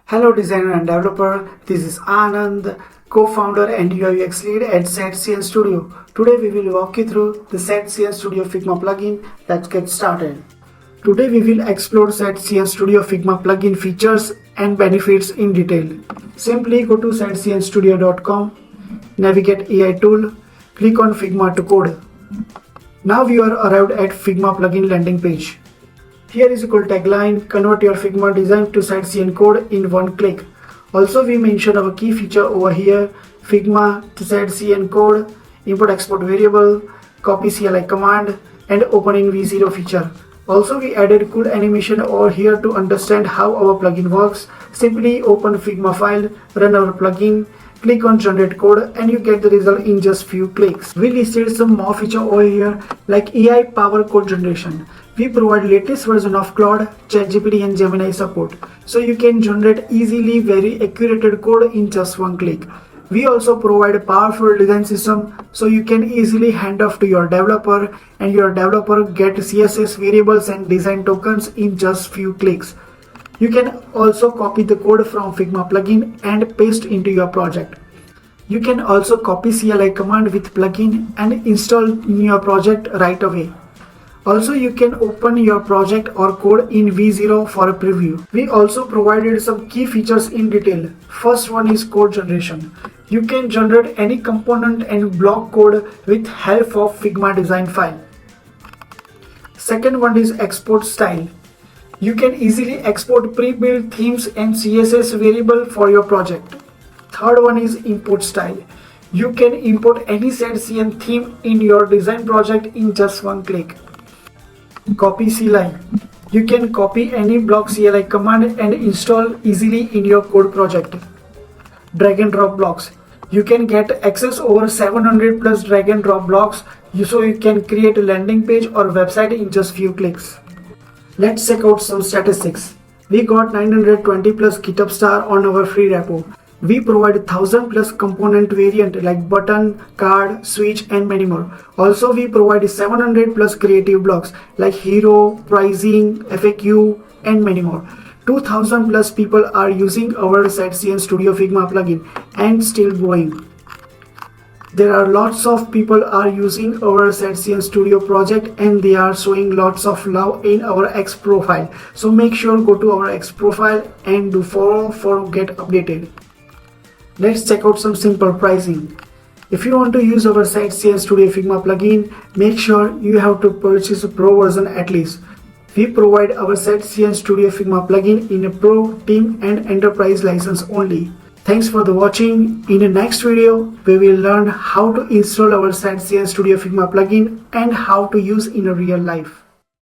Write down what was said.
Hello designer and developer, this is Anand, co-founder and UI/UX lead at Shadcn Studio. Today we will walk you through the Shadcn Studio Figma plugin. Let's get started. Today we will explore Shadcn Studio Figma plugin features and benefits in detail. Simply go to shadcnstudio.com, navigate AI tool, click on Figma-to-code. Now you are arrived at Figma plugin landing page. Here is a cool tagline: convert your Figma design to Shadcn code in one click. Also, we mention our key feature over here: Figma to Shadcn code, import export variable, copy CLI command, and open in V0 feature. Also, we added cool animation over here to understand how our plugin works. Simply open Figma file, run our plugin, click on generate code, and you get the result in just few clicks. We listed some more feature over here like AI power code generation. We provide latest version of Claude, ChatGPT and Gemini support, so you can generate easily very accurate code in just one click. We also provide a powerful design system, so you can easily hand off to your developer, and your developer get CSS variables and design tokens in just few clicks. You can also copy the code from Figma plugin and paste into your project. You can also copy CLI command with plugin and install in your project right away. Also, you can open your project or code in V0 for a preview. We also provided some key features in detail. First one is code generation. You can generate any component and block code with help of Figma design file. Second one is export style. You can easily export pre-built themes and CSS variable for your project. Third one is import style. You can import any Shadcn theme in your design project in just one click. Copy CLI. You can copy any block CLI command and install easily in your code project. Drag and drop blocks. You can get access over 700 plus drag and drop blocks, so you can create a landing page or website in just few clicks. Let's check out some statistics. We got 920 plus GitHub star on our free repo. We provide 1000 plus component variant like button, card, switch and many more. Also, we provide 700 plus creative blocks like hero, pricing, FAQ and many more. 2000 plus people are using our Shadcn Studio Figma plugin and still growing. There are lots of people are using our Shadcn Studio project and they are showing lots of love in our X profile. So make sure go to our X profile and do follow for get updated. Let's check out some simple pricing. If you want to use our Shadcn Studio Figma plugin, make sure you have to purchase a pro version at least. We provide our Shadcn Studio Figma plugin in a pro, team and enterprise license only. Thanks for the watching. In the next video, we will learn how to install our Shadcn Studio Figma plugin and how to use in a real life.